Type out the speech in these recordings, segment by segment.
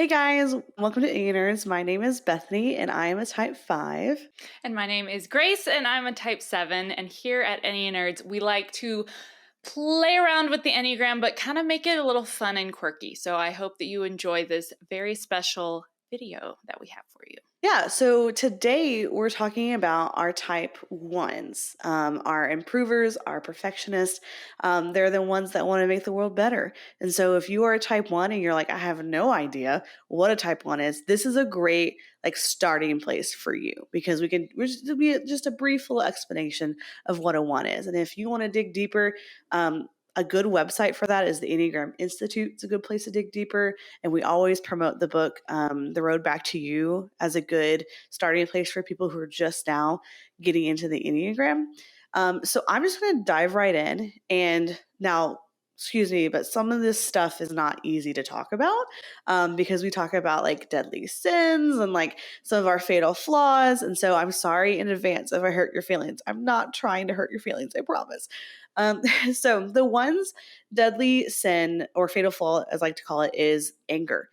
Hey guys, welcome to Enneanerds. My name is Bethany and I am a type 5. And my name is Grace and I'm a type 7. And here at Enneanerds, we like to play around with the Enneagram, but kind of make it a little fun and quirky. So I hope that you enjoy this very special video that we have for you. Yeah, so today we're talking about our type 1s, our improvers, our perfectionists. They're the ones that want to make the world better. And so if you are a type 1 and you're like, I have no idea what a type 1 is, this is a great starting place for you because we're just be just a brief little explanation of what a 1 is. And if you want to dig deeper, a good website for that is the Enneagram Institute. It's a good place to dig deeper. And we always promote the book, The Road Back to You, as a good starting place for people who are just now getting into the Enneagram. So I'm just going to dive right in. And now, excuse me, but some of this stuff is not easy to talk about because we talk about deadly sins and some of our fatal flaws. And so I'm sorry in advance if I hurt your feelings. I'm not trying to hurt your feelings, I promise. So the one's deadly sin or fatal flaw, as I like to call it, is anger.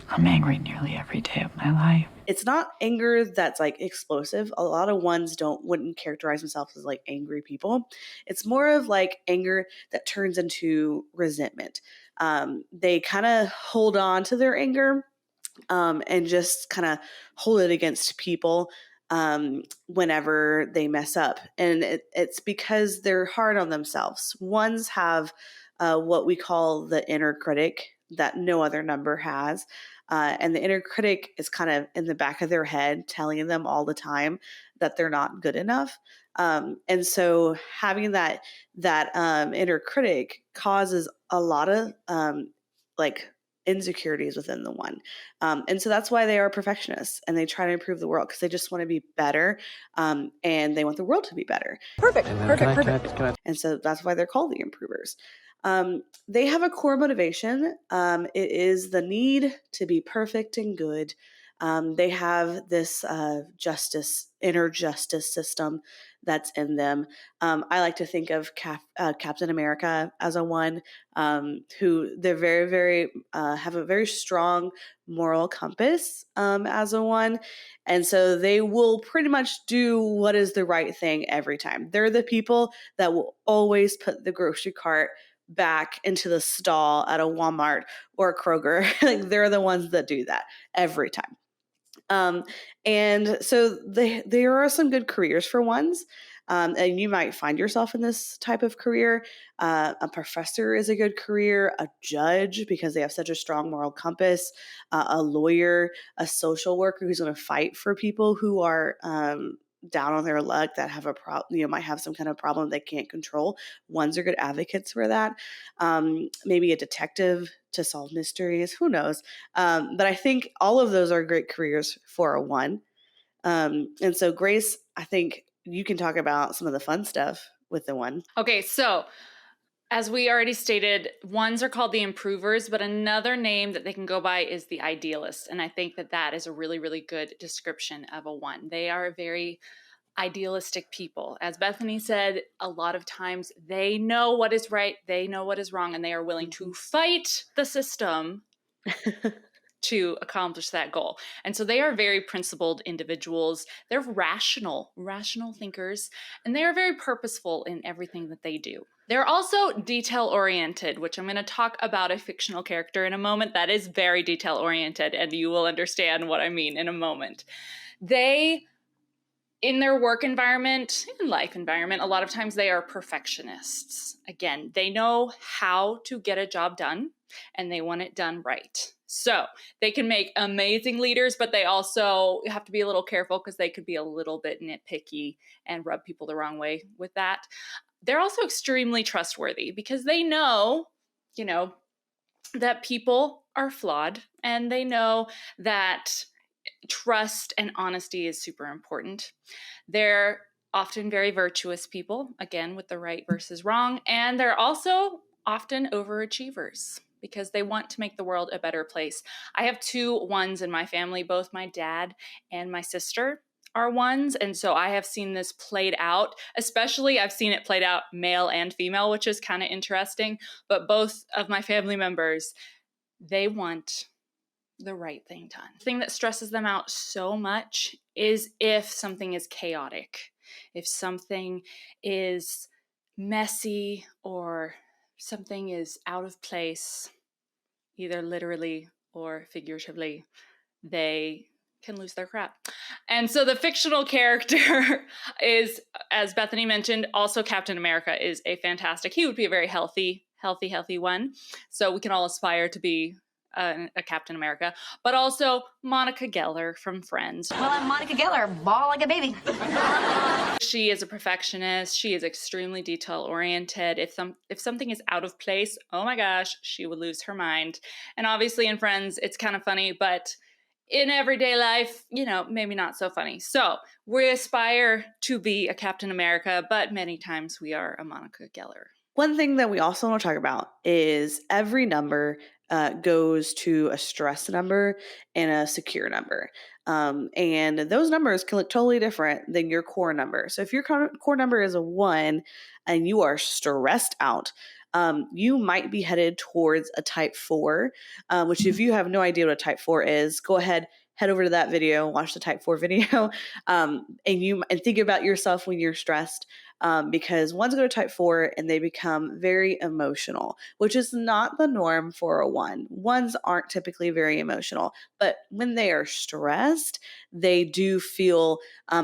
I'm angry nearly every day of my life. It's not anger that's explosive. A lot of ones wouldn't characterize themselves as angry people. It's more of anger that turns into resentment. They kind of hold on to their anger and just kind of hold it against people whenever they mess up. And it's because they're hard on themselves. Ones have what we call the inner critic that no other number has. And the inner critic is kind of in the back of their head telling them all the time that they're not good enough. And so having that inner critic causes a lot of insecurities within the one. And so that's why they are perfectionists and they try to improve the world because they just want to be better and they want the world to be better. Perfect. And so that's why they're called the improvers. They have a core motivation. It is the need to be perfect and good. They have this inner justice system that's in them. I like to think of Captain America as a one who they're very, very have a very strong moral compass as a one. And so they will pretty much do what is the right thing every time. They're the people that will always put the grocery cart back into the stall at a Walmart or a Kroger. They're the ones that do that every time. And so there are some good careers for ones. And you might find yourself in this type of career. A professor is a good career, a judge, because they have such a strong moral compass, a lawyer, a social worker who's going to fight for people who are down on their luck, that have a problem, might have some kind of problem they can't control. Ones are good advocates for that. Maybe a detective to solve mysteries, who knows? But I think all of those are great careers for a one. And so Grace, I think you can talk about some of the fun stuff with the one. Okay, so as we already stated, ones are called the improvers, but another name that they can go by is the idealists. And I think that is a really, really good description of a one. They are very idealistic people. As Bethany said, a lot of times they know what is right, they know what is wrong, and they are willing to fight the system to accomplish that goal. And so they are very principled individuals. They're rational thinkers, and they are very purposeful in everything that they do. They're also detail-oriented, which I'm going to talk about a fictional character in a moment that is very detail-oriented, and you will understand what I mean in a moment. They, in their work environment, in life environment, a lot of times they are perfectionists. Again, they know how to get a job done, and they want it done right. So they can make amazing leaders, but they also have to be a little careful because they could be a little bit nitpicky and rub people the wrong way with that. They're also extremely trustworthy because they know, that people are flawed, and they know that trust and honesty is super important. They're often very virtuous people, again, with the right versus wrong, and they're also often overachievers because they want to make the world a better place. I have two ones in my family. Both my dad and my sister are ones, and so I have seen this played out. Especially, I've seen it played out male and female, which is kind of interesting. But both of my family members, they want the right thing done. The thing that stresses them out so much is if something is chaotic, if something is messy, or something is out of place, either literally or figuratively, they can lose their crap. And so the fictional character is, as Bethany mentioned, also Captain America is a fantastic, he would be a very healthy one. So we can all aspire to be a Captain America, but also Monica Geller from Friends. Well, I'm Monica Geller, ball like a baby. She is a perfectionist. She is extremely detail oriented. If something is out of place, oh my gosh, she would lose her mind. And obviously in Friends, it's kind of funny, but in everyday life, maybe not so funny. So we aspire to be a Captain America, but many times we are a Monica Geller. One thing that we also want to talk about is every number goes to a stress number and a secure number. And those numbers can look totally different than your core number. So if your core number is a 1 and you are stressed out, you might be headed towards a type 4, which if you have no idea what a type 4 is, go ahead, head over to that video, watch the type 4 video, and think about yourself when you're stressed. Because ones go to type 4 and they become very emotional, which is not the norm for a 1. Ones aren't typically very emotional, but when they are stressed, they do feel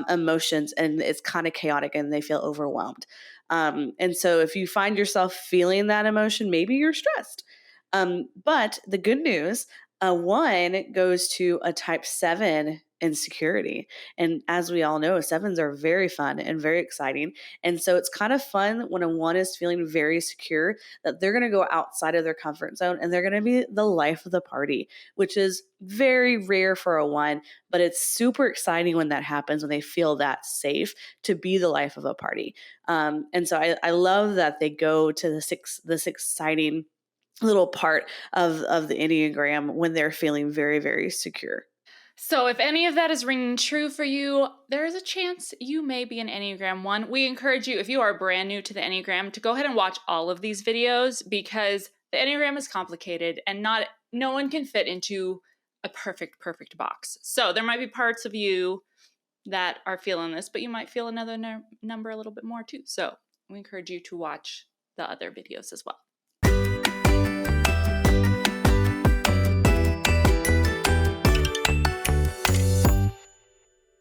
emotions, and it's kind of chaotic and they feel overwhelmed. And so if you find yourself feeling that emotion, maybe you're stressed. But the good news, a 1 goes to a type 7 insecurity. And as we all know, 7s are very fun and very exciting. And so it's kind of fun when a 1 is feeling very secure that they're going to go outside of their comfort zone and they're going to be the life of the party, which is very rare for a 1, but it's super exciting when that happens, when they feel that safe to be the life of a party. And so I love that they go to this exciting little part of the Enneagram when they're feeling very, very secure. So if any of that is ringing true for you, there is a chance you may be an Enneagram 1. We encourage you, if you are brand new to the Enneagram, to go ahead and watch all of these videos, because the Enneagram is complicated and no one can fit into a perfect box. So there might be parts of you that are feeling this, but you might feel another number a little bit more too. So we encourage you to watch the other videos as well.